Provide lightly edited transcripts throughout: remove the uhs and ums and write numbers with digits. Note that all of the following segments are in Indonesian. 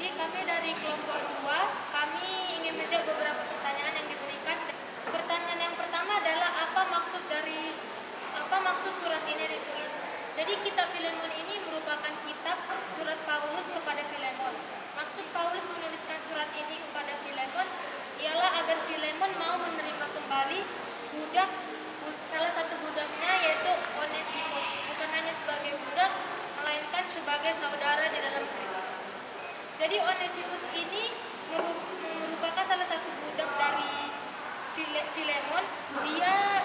Jadi kami dari kelompok 2, kami ingin menjawab beberapa pertanyaan yang diberikan. Pertanyaan yang pertama adalah apa maksud surat ini ditulis? Jadi kitab Filemon ini merupakan kitab surat Paulus kepada Filemon. Maksud Paulus menuliskan surat ini kepada Filemon ialah agar Filemon mau menerima kembali salah satu budaknya, yaitu Onesimus, bukan hanya sebagai budak, melainkan sebagai saudara di dalam Kristus. Jadi Onesimus ini merupakan salah satu budak dari Filemon. Dia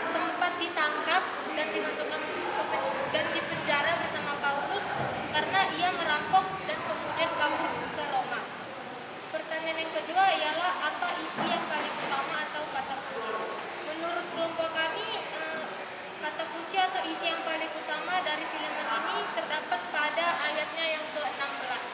sempat ditangkap dan dimasukkan dan dipenjara bersama Paulus karena ia merampok dan kemudian kabur ke Roma. Pertanyaan yang kedua ialah apa isi yang paling utama atau kata kunci? Menurut kelompok kami, kata kunci atau isi yang paling utama dari Filemon ini terdapat pada ayatnya yang ke-16,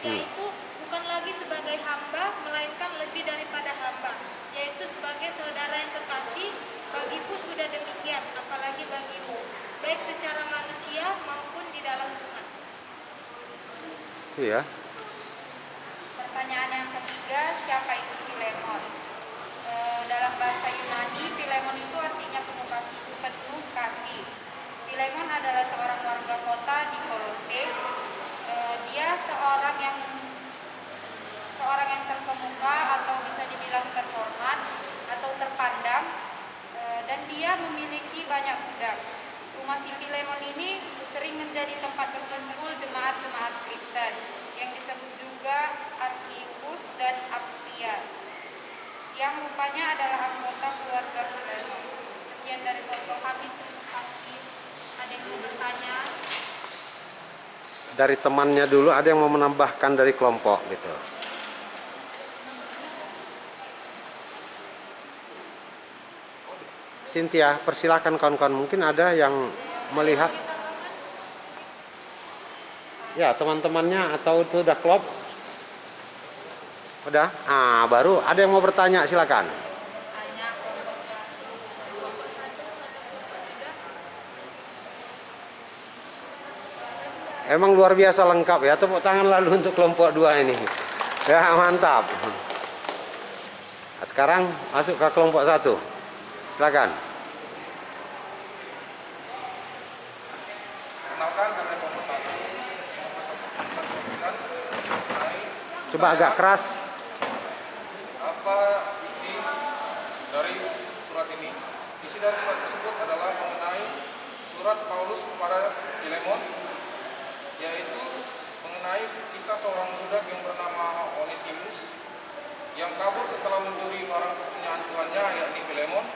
yaitu bukan lagi sebagai hamba, melainkan lebih daripada hamba, yaitu sebagai saudara yang kekasih. Bagiku sudah demikian, apalagi bagimu, baik secara manusia maupun di dalam Tuhan. Iya. Pertanyaan yang ketiga, siapa itu Filemon? Dalam bahasa Yunani, Filemon itu artinya penuh kasih. Filemon adalah seorang warga kota di Kolose. Dia seorang yang terkemuka atau bisa dibilang terhormat atau terpandang, dan dia memiliki banyak budak. Rumah si Filemon ini sering menjadi tempat berkumpul jemaat-jemaat Kristen yang disebut juga Archippus dan Apphia, yang rupanya adalah anggota keluarga Filemon. Sekian dari kelompok kami, terima kasih. Ada yang mau bertanya? Dari temannya dulu, ada yang mau menambahkan dari kelompok gitu. Cynthia, persilakan kawan-kawan. Mungkin ada yang melihat. Ya, teman-temannya atau itu udah klop? Udah? Baru ada yang mau bertanya, silakan. Emang luar biasa lengkap ya. Tepuk tangan lalu untuk kelompok 2 ini. Ya, mantap. Nah, sekarang masuk ke kelompok 1. Silakan. Coba agak keras. Apa isi dari surat ini? Isi dari surat tersebut adalah mengenai surat Paulus kepada Filemon, yaitu mengenai kisah seorang budak yang bernama Onesimus yang kabur setelah mencuri barang kepunyaan tuannya, yakni Filemon.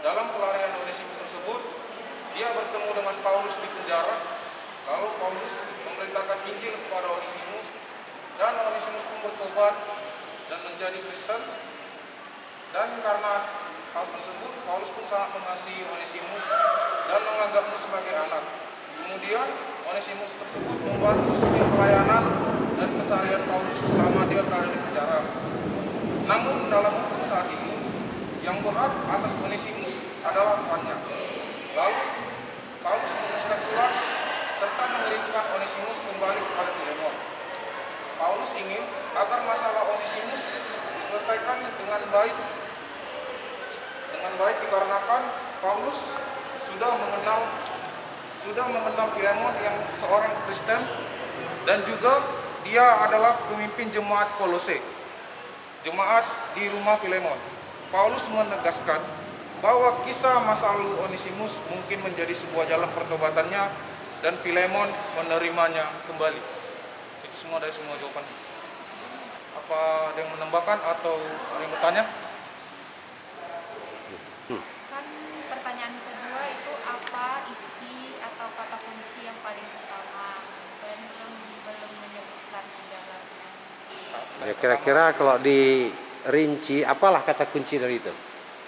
Dalam pelarian Onesimus tersebut, dia bertemu dengan Paulus di penjara. Lalu Paulus memberitakan Injil kepada Onesimus, dan Onesimus pun bertobat dan menjadi Kristen. Dan karena hal tersebut, Paulus pun sangat mengasihi Onesimus dan menganggapnya sebagai anak. Kemudian Onesimus tersebut membantu setiap pelayanan dan keseharian Paulus selama dia berada di penjara. Namun dalam hukum saat ini, yang berhak atas Onesimus adalah tuannya. Lalu Paulus menuliskan surat serta mengirimkan Onesimus kembali kepada Filemon. Paulus ingin agar masalah Onesimus diselesaikan dengan baik dikarenakan Paulus sudah mengenal Filemon yang seorang Kristen, dan juga dia adalah pemimpin jemaat Kolose, jemaat di rumah Filemon. Paulus menegaskan bahwa kisah masa lalu Onesimus mungkin menjadi sebuah jalan pertobatannya dan Filemon menerimanya kembali. Itu semua dari semua jawaban. Apa ada yang menambahkan atau ada yang bertanya? Kan pertanyaan kedua itu apa isi atau kata kunci yang paling utama, dan belum menyebutkan di dalamnya. Ya, kira-kira kalau dirinci, apalah kata kunci dari itu?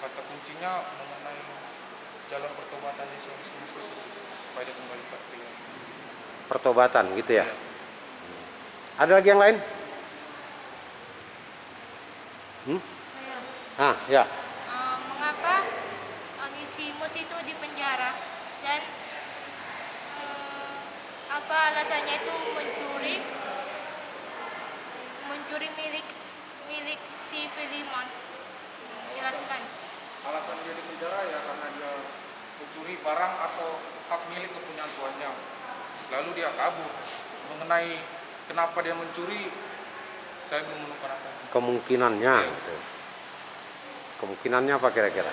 Kata kuncinya mengenai jalan pertobatan Yesus Kristus supaya dia kembali ke Filemon. Pertobatan gitu ya. Ada lagi yang lain? Ya. Mengapa Onesimus itu di penjara, dan apa alasannya itu mencuri? mengenai kenapa dia mencuri, saya belum menemukan apa. Kemungkinannya gitu. Kemungkinannya apa kira-kira?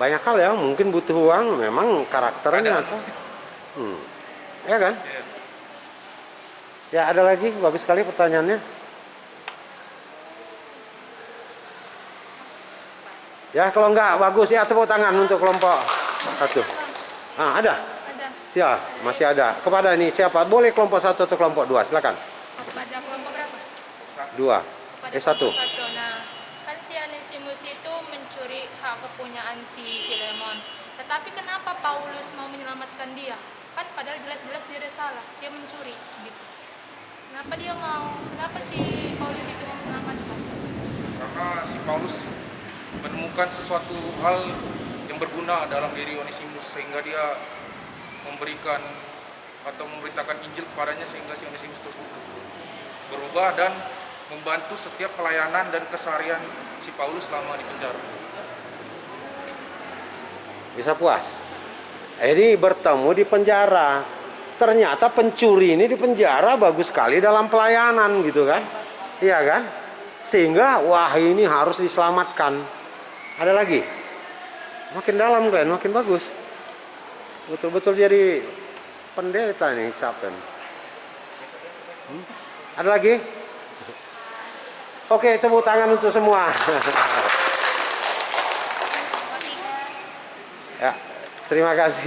Banyak hal ya, mungkin butuh uang, memang karakternya atau ya kan? Iya. Ya ada lagi, bagus sekali pertanyaannya. Ya kalau enggak bagus ya tepuk tangan untuk kelompok 1. Ada? Ada. Siap, masih ada. Kepada ini siapa? Boleh kelompok 1 atau kelompok 2, silakan. Kepada kelompok berapa? 2. Kepada 1. kelompok 1. Nah, kan si Onesimus itu mencuri hak kepunyaan si Filemon. Tetapi kenapa Paulus mau menyelamatkan dia? Kan padahal jelas-jelas dia salah, dia mencuri gitu. Kenapa si Paulus itu mau menyelamatkan? Karena si Paulus menemukan sesuatu hal yang berguna dalam diri Onesimus sehingga dia memberikan atau memberitakan Injil kepadanya sehingga si Onesimus tersebut berubah dan membantu setiap pelayanan dan keseharian si Paulus selama di penjara. Bisa puas. Ini bertemu di penjara. Ternyata pencuri ini di penjara bagus sekali dalam pelayanan gitu kan. Iya kan? Sehingga wah ini harus diselamatkan. Ada lagi? Makin dalam kan, makin bagus. Betul-betul jadi pendeta nih Capen. Ada lagi? Oke, tepuk tangan untuk semua. Ya, terima kasih.